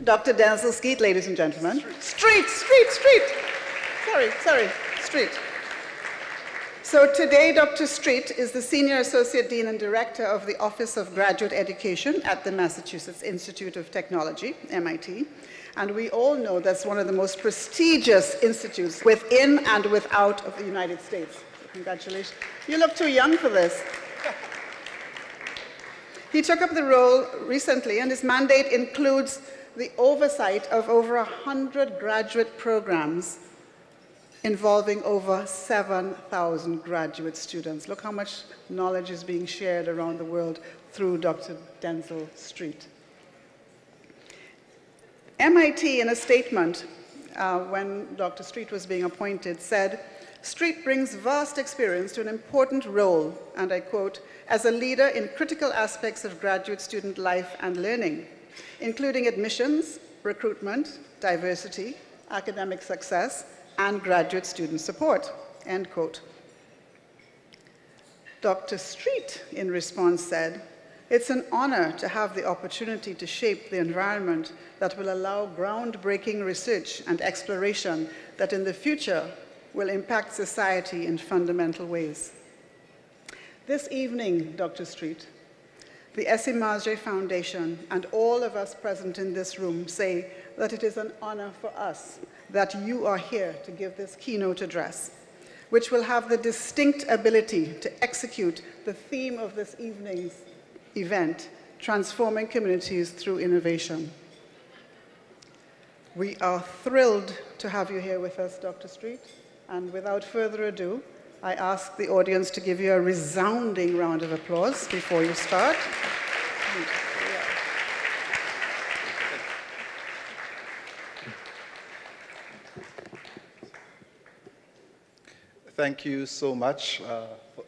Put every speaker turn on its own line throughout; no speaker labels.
Dr. DENZEL, ladies and gentlemen. Street. Sorry, Street. So today, Dr. Street is the Senior Associate Dean and Director of the Office of Graduate Education at the Massachusetts Institute of Technology, MIT. And we all know that's one of the most prestigious institutes within and without of the United States. So congratulations. You look too young for this. He took up the role recently, and his mandate includes the oversight of over 100 graduate programs involving over 7,000 graduate students. Look how much knowledge is being shared around the world through Dr. DENZEL Street. MIT, in a statement when Dr. Street was being appointed, said, "Street brings vast experience to an important role," and I quote, "as a leader in critical aspects of graduate student life and learning, including admissions, recruitment, diversity, academic success, and graduate student support," end quote. Dr. Street, in response, said, "It's an honor to have the opportunity to shape the environment that will allow groundbreaking research and exploration that in the future will impact society in fundamental ways." This evening, Dr. Street, the STREETE Foundation and all of us present in this room say that it is an honor for us that you are here to give this keynote address, which will have the distinct ability to execute the theme of this evening's event, transforming communities through innovation. We are thrilled to have you here with us, Dr. Street, and without further ado, I ask the audience to give you a resounding round of applause before you start.
Thank you so much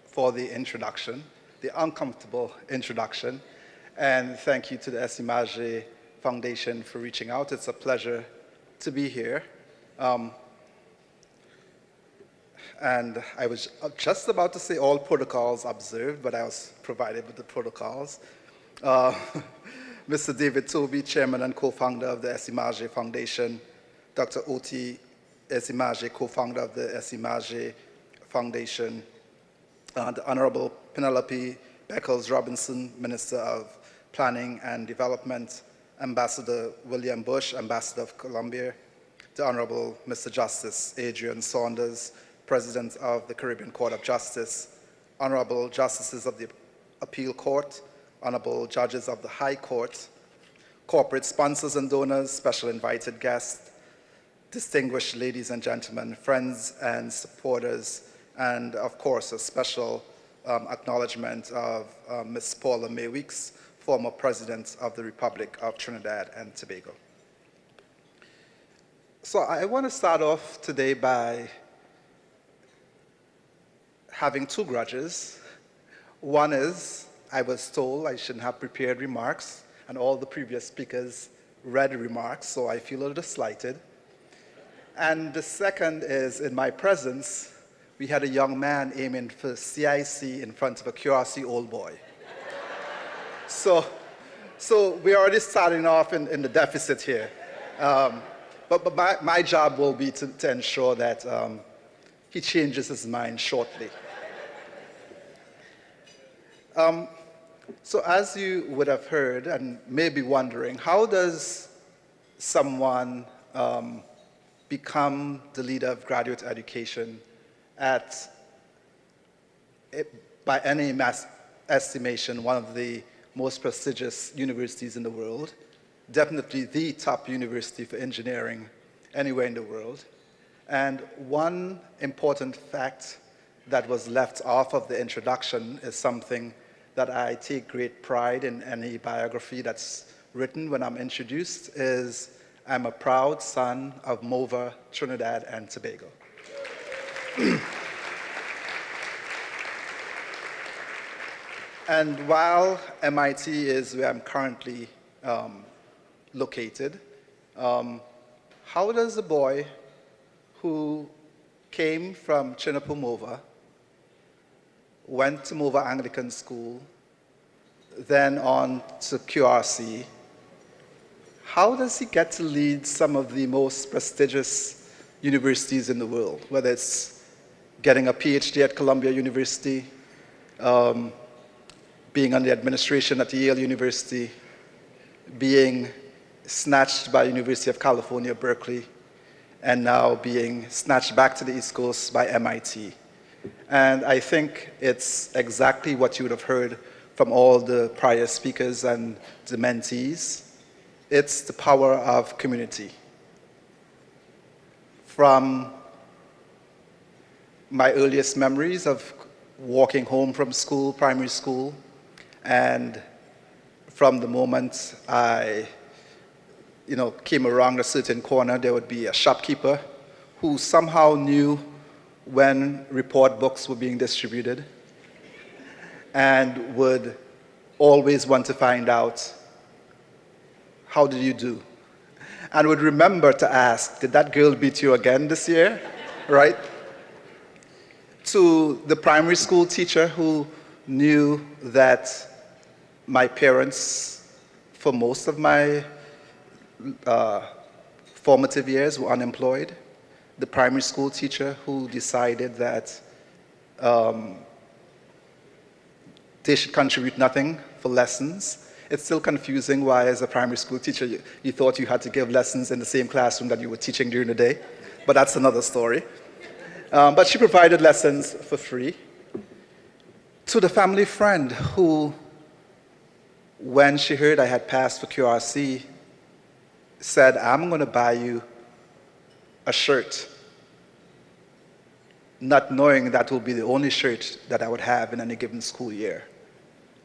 for the introduction, the uncomfortable introduction, and thank you to the STREETE Foundation for reaching out. It's a pleasure to be here. And I was just about to say all protocols observed, but I was provided with the protocols. Mr. David Toby, Chairman and co-founder of the STREETE Foundation, Dr. Oti Esimage, co-founder of the STREETE Foundation, the Honorable Penelope Beckles-Robinson, Minister of Planning and Development, Ambassador William Bush, Ambassador of Colombia, the Honorable Mr. Justice Adrian Saunders, President of the Caribbean Court of Justice, Honorable Justices of the Appeal Court, Honorable Judges of the High Court, corporate sponsors and donors, special invited guests, distinguished ladies and gentlemen, friends and supporters, and of course a special acknowledgement of Ms. Paula May Weeks, former President of the Republic of Trinidad and Tobago. So I want to start off today by having two grudges. One is, I was told I shouldn't have prepared remarks, and all the previous speakers read remarks, so I feel a little slighted. And the second is, in my presence, we had a young man aiming for CIC in front of a QRC old boy. So we're already starting off in the deficit here. But my job will be to ensure that he changes his mind shortly. So as you would have heard and may be wondering, how does someone become the leader of graduate education at, by any estimation, one of the most prestigious universities in the world, definitely the top university for engineering anywhere in the world? And one important fact that was left off of the introduction is something that I take great pride in any biography that's written when I'm introduced, is I'm a proud son of Mova, Trinidad and Tobago. And while MIT is where I'm currently located, how does a boy who came from Mova, went to Mova Anglican School, then on to QRC, how does he get to lead some of the most prestigious universities in the world, whether it's getting a PhD at Columbia University, being on the administration at Yale University, being snatched by University of California, Berkeley, and now being snatched back to the East Coast by MIT. And I think it's exactly what you would have heard from all the prior speakers and the mentees. It's the power of community. From my earliest memories of walking home from school, primary school, and from the moment I came around a certain corner, there would be a shopkeeper who somehow knew when report books were being distributed and would always want to find out, how did you do? And would remember to ask, did that girl beat you again this year, right? To the primary school teacher who knew that my parents, for most of my formative years, were unemployed. The primary school teacher who decided that they should contribute nothing for lessons. It's still confusing why, as a primary school teacher, you thought you had to give lessons in the same classroom that you were teaching during the day, but that's another story. But she provided lessons for free. To the family friend who, when she heard I had passed for QRC, said, I'm going to buy you a shirt, not knowing that will be the only shirt that I would have in any given school year,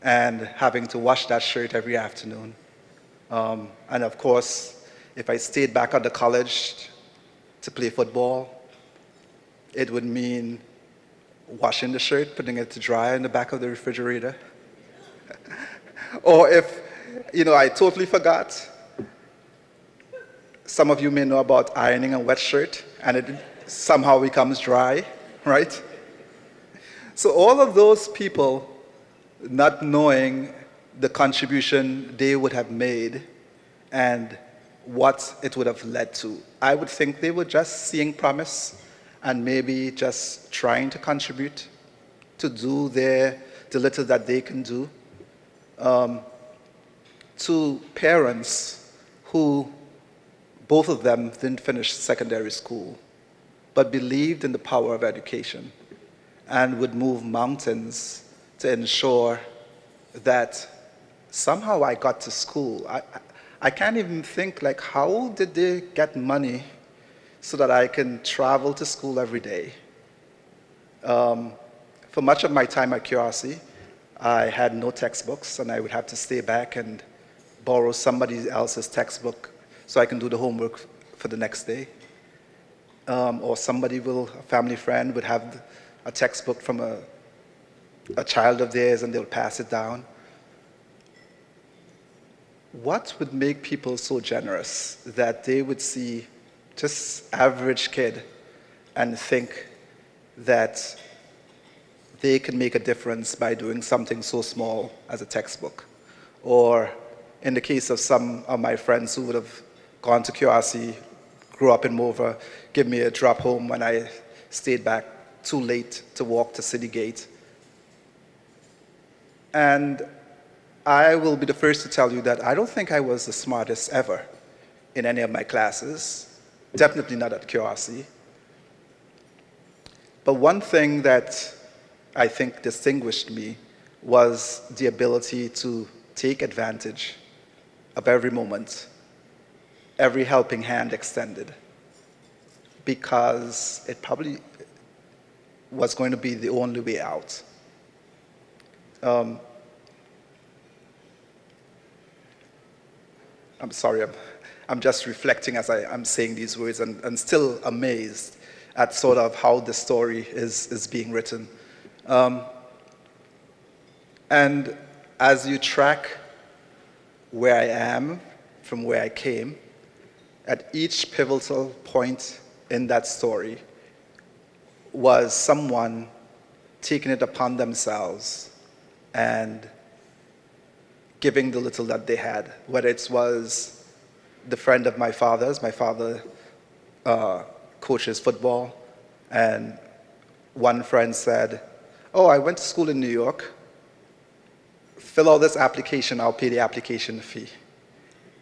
and having to wash that shirt every afternoon. And of course, if I stayed back at the college to play football, it would mean washing the shirt, putting it to dry in the back of the refrigerator. Or if, I totally forgot. Some of you may know about ironing a wet shirt, and it somehow becomes dry, right? So all of those people, not knowing the contribution they would have made and what it would have led to, I would think they were just seeing promise and maybe just trying to contribute to do the little that they can do. To parents who, both of them didn't finish secondary school, but believed in the power of education and would move mountains to ensure that somehow I got to school. I can't even think, like, how did they get money so that I can travel to school every day? For much of my time at QRC, I had no textbooks, and I would have to stay back and borrow somebody else's textbook so I can do the homework for the next day. Or a family friend would have a textbook from a child of theirs, and they'll pass it down. What would make people so generous that they would see just average kid and think that they can make a difference by doing something so small as a textbook? Or in the case of some of my friends who would have gone to QRC, grew up in Mova, give me a drop home when I stayed back too late to walk to City Gate. And I will be the first to tell you that I don't think I was the smartest ever in any of my classes, definitely not at QRC. But one thing that I think distinguished me was the ability to take advantage of every moment, every helping hand extended, because it probably was going to be the only way out. I'm sorry, I'm just reflecting as I'm saying these words, and still amazed at sort of how the story is being written. And as you track where I am from where I came, at each pivotal point in that story was someone taking it upon themselves and giving the little that they had, whether it was the friend of my father's. My father coaches football, and one friend said, "Oh, I went to school in New York. Fill out this application, I'll pay the application fee."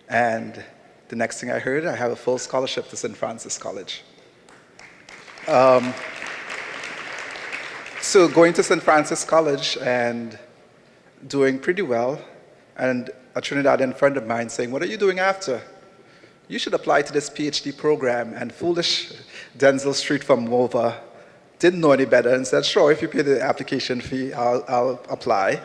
And the next thing I heard, I have a full scholarship to St. Francis College. So going to St. Francis College and doing pretty well, and a Trinidadian friend of mine saying, "What are you doing after? You should apply to this PhD program." And foolish DENZEL STREETE from Mova didn't know any better and said, "Sure, if you pay the application fee, I'll apply."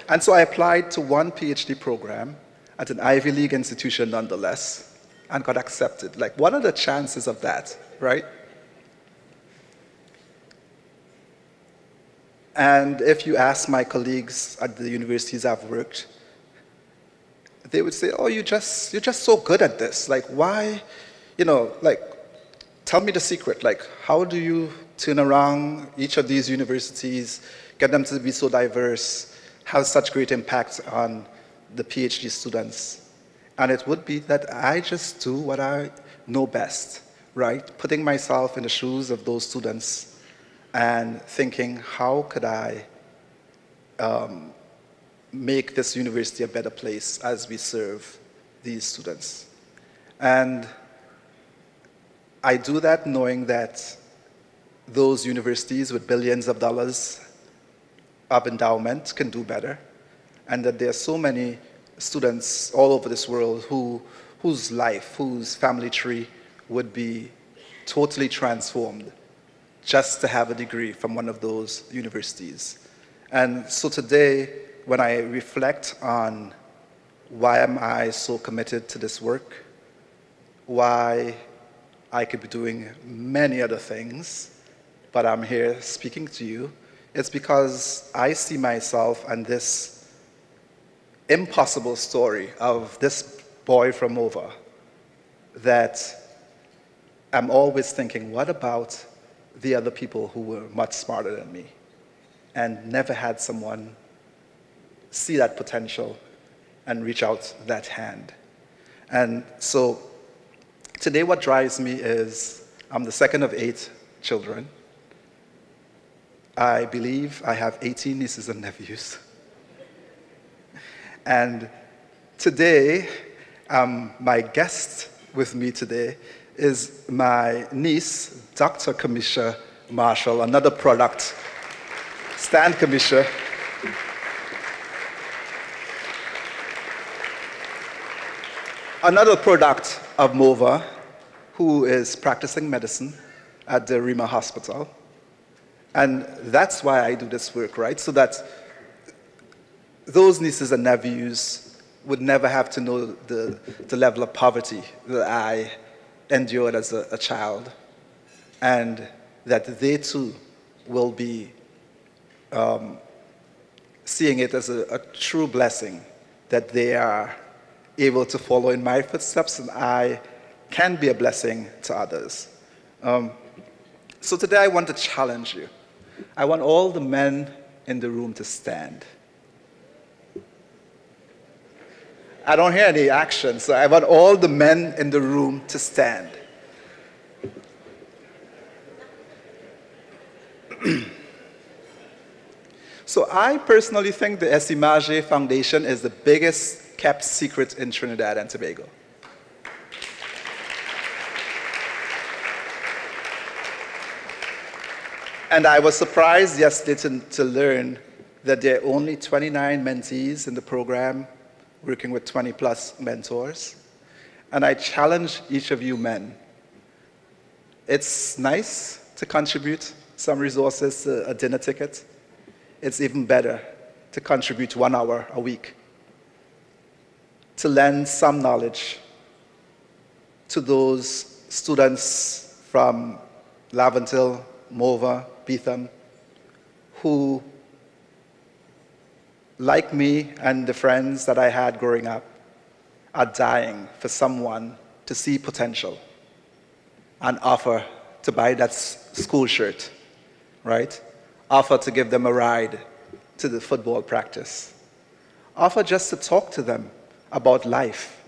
And so I applied to one PhD program at an Ivy League institution nonetheless, and got accepted. Like, what are the chances of that, right? And if you ask my colleagues at the universities I've worked, they would say, "Oh, you're just so good at this. Like, why, tell me the secret. Like, how do you turn around each of these universities, get them to be so diverse, have such great impact on the PhD students?" And it would be that I just do what I know best, right? Putting myself in the shoes of those students and thinking, how could I make this university a better place as we serve these students? And I do that knowing that those universities with billions of dollars of endowment can do better, and that there are so many students all over this world whose life, whose family tree would be totally transformed just to have a degree from one of those universities. And so today, when I reflect on why am I so committed to this work, why I could be doing many other things, but I'm here speaking to you, it's because I see myself and this impossible story of this boy from over that I'm always thinking, what about the other people who were much smarter than me and never had someone see that potential and reach out that hand? And so today what drives me is I'm the second of 8 children. I believe I have 18 nieces and nephews. And today, my guest with me today is my niece, Dr. Kamisha Marshall, another product. Stand, Kamisha. Another product of MOVA, who is practicing medicine at the Rima Hospital. And that's why I do this work, right? So that those nieces and nephews would never have to know the level of poverty that I endured as a child, and that they too will be seeing it as a true blessing that they are able to follow in my footsteps, and I can be a blessing to others. So today I want to challenge you. I want all the men in the room to stand. I don't hear any action, so I want all the men in the room to stand. So I personally think the STREETE Foundation is the biggest kept secret in Trinidad and Tobago. And I was surprised yesterday to learn that there are only 29 mentees in the program, working with 20+ mentors. And I challenge each of you men. It's nice to contribute some resources to a dinner ticket. It's even better to contribute 1 hour a week, to lend some knowledge to those students from Laventille, Mova, Beetham, who, like me and the friends that I had growing up, are dying for someone to see potential and offer to buy that school shirt, right? Offer to give them a ride to the football practice. Offer just to talk to them about life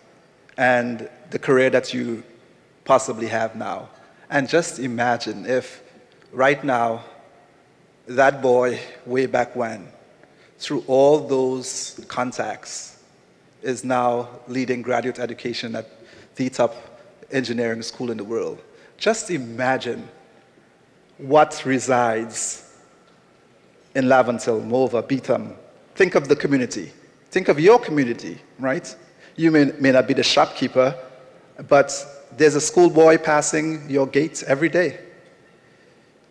and the career that you possibly have now. And just imagine if right now, that boy way back when, through all those contacts, is now leading graduate education at the top engineering school in the world. Just imagine what resides in Laventille, Mova, Beetham. Think of the community. Think of your community, right? You may not be the shopkeeper, but there's a schoolboy passing your gate every day.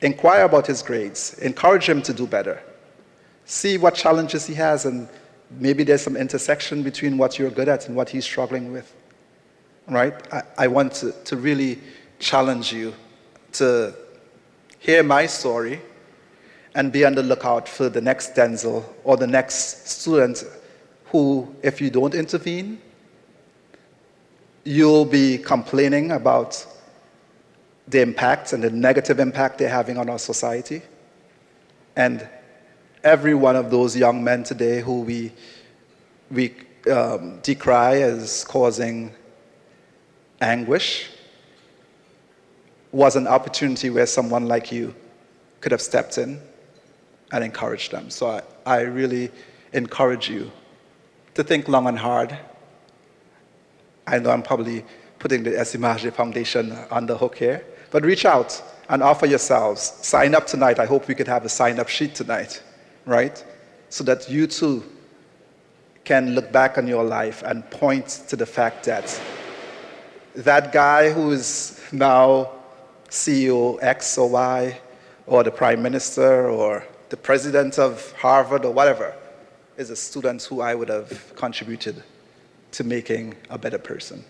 Inquire about his grades. Encourage him to do better. See what challenges he has, and maybe there's some intersection between what you're good at and what he's struggling with, right? I want to really challenge you to hear my story and be on the lookout for the next Denzel or the next student who, if you don't intervene, you'll be complaining about the impact and the negative impact they're having on our society. And every one of those young men today who we decry as causing anguish was an opportunity where someone like you could have stepped in and encouraged them. So I really encourage you to think long and hard. I know I'm probably putting the STREETE Foundation on the hook here, but reach out and offer yourselves. Sign up tonight. I hope we could have a sign-up sheet tonight, right? So that you too can look back on your life and point to the fact that that guy who is now CEO X or Y, or the Prime Minister, or the President of Harvard, or whatever, is a student who I would have contributed to making a better person.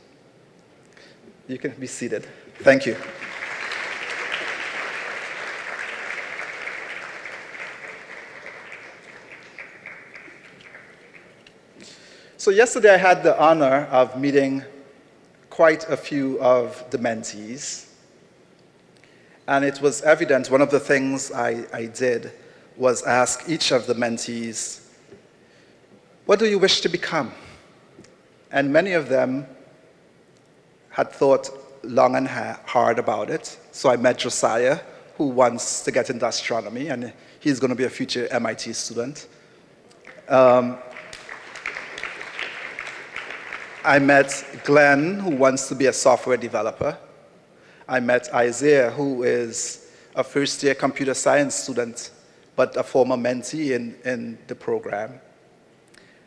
You can be seated. Thank you. So yesterday I had the honor of meeting quite a few of the mentees. And it was evident, one of the things I did was ask each of the mentees, what do you wish to become? And many of them had thought long and hard about it. So I met Josiah, who wants to get into astronomy, and he's going to be a future MIT student. I met Glenn, who wants to be a software developer. I met Isaiah, who is a first-year computer science student, but a former mentee in the program.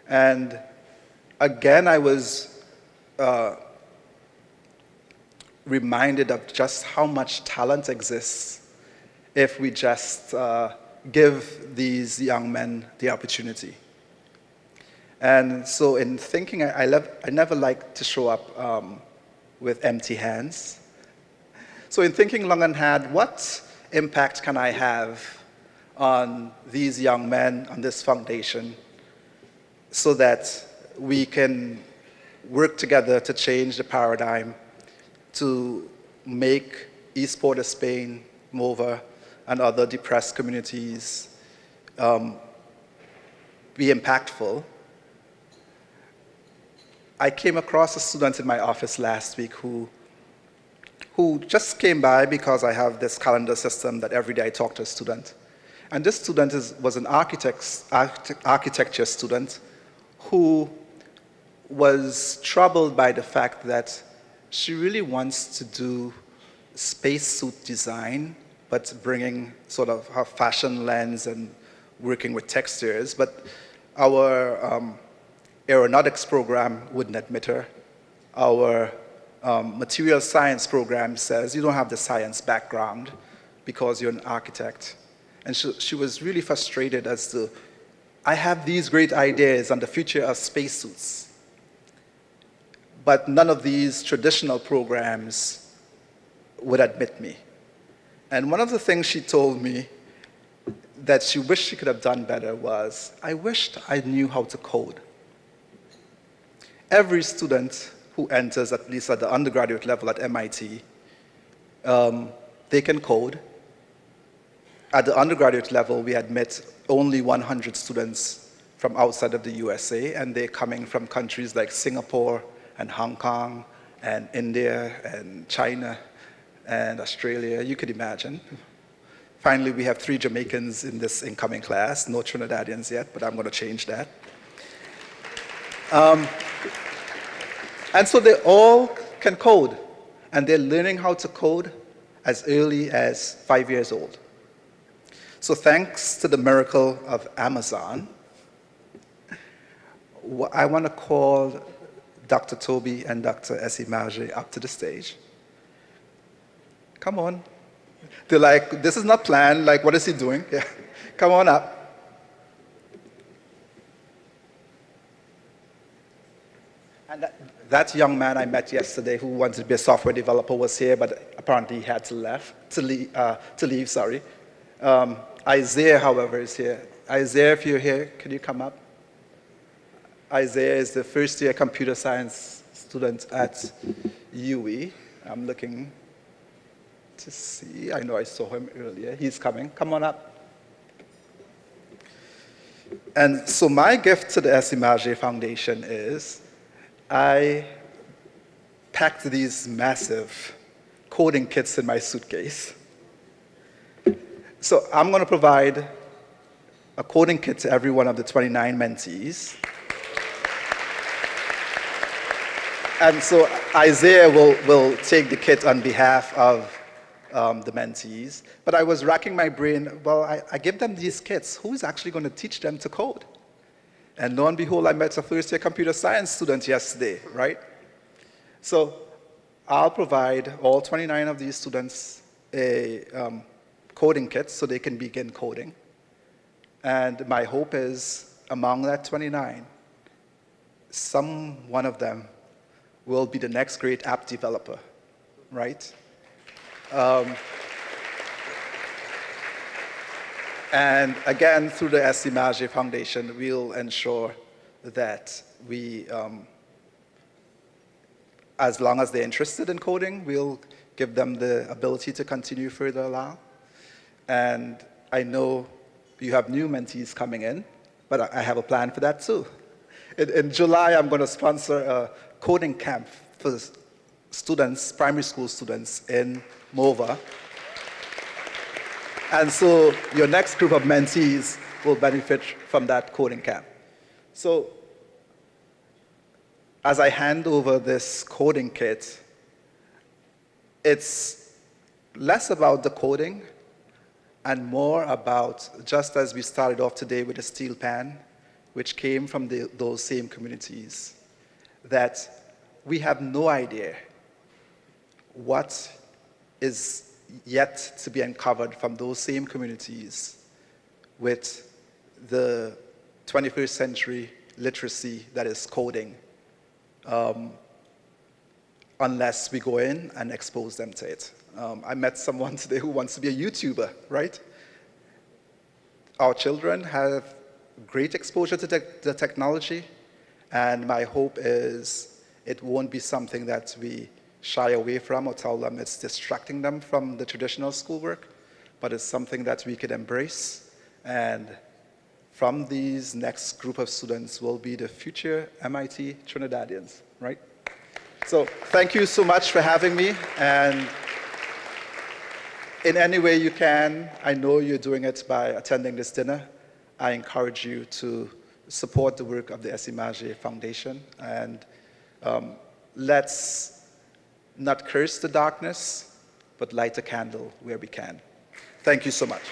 And again, I was reminded of just how much talent exists if we just give these young men the opportunity. And so in thinking, I never like to show up with empty hands. So in thinking long and hard, what impact can I have on these young men, on this foundation, so that we can work together to change the paradigm, to make East Port of Spain, Mova, and other depressed communities be impactful. I came across a student in my office last week who just came by because I have this calendar system that every day I talk to a student. And this student was an architecture student who was troubled by the fact that she really wants to do spacesuit design, but bringing sort of her fashion lens and working with textures. But our aeronautics program wouldn't admit her. Our material science program says you don't have the science background because you're an architect. And she was really frustrated as to, I have these great ideas on the future of spacesuits, but none of these traditional programs would admit me. And one of the things she told me that she wished she could have done better was, I wished I knew how to code. Every student who enters, at least at the undergraduate level at MIT, they can code. At the undergraduate level, we admit only 100 students from outside of the USA, and they're coming from countries like Singapore and Hong Kong, and India, and China, and Australia. You could imagine. Finally, we have 3 Jamaicans in this incoming class. No Trinidadians yet, but I'm going to change that. And so they all can code, and they're learning how to code as early as 5 years old. So thanks to the miracle of Amazon, I want to call Dr. Toby and Dr. Esimaje up to the stage. Come on. They're like, this is not planned, like, what is he doing? Yeah. Come on up. And that young man I met yesterday who wanted to be a software developer was here, but apparently he had to leave. Isaiah, however, is here. Isaiah, if you're here, can you come up? Isaiah is the first-year computer science student at UE. I'm looking to see. I know I saw him earlier. He's coming. Come on up. And so my gift to the Esimaje Foundation is I packed these massive coding kits in my suitcase. So I'm going to provide a coding kit to every one of the 29 mentees. And so Isaiah will take the kit on behalf of the mentees. But I was racking my brain, well, I give them these kits. Who's actually going to teach them to code? And lo and behold, I met a first-year computer science student yesterday, right? So I'll provide all 29 of these students a coding kit so they can begin coding. And my hope is, among that 29, some one of them will be the next great app developer, right? And again, through the Esimaje Foundation, we'll ensure that we, as long as they're interested in coding, we'll give them the ability to continue further along. And I know you have new mentees coming in, but I have a plan for that too. In July, I'm going to sponsor a coding camp for students, primary school students in MOVA. And so your next group of mentees will benefit from that coding camp. So as I hand over this coding kit, it's less about the coding and more about, just as we started off today with the steel pan, which came from those same communities, that we have no idea what is yet to be uncovered from those same communities with the 21st century literacy that is coding, unless we go in and expose them to it. I met someone today who wants to be a YouTuber, right? Our children have great exposure to the technology, and my hope is it won't be something that we shy away from or tell them it's distracting them from the traditional schoolwork, but it's something that we could embrace. And from these next group of students will be the future MIT Trinidadians, right? So thank you so much for having me. And in any way you can, I know you're doing it by attending this dinner. I encourage you to support the work of the Esimaje Foundation. And let's not curse the darkness, but light a candle where we can. Thank you so much.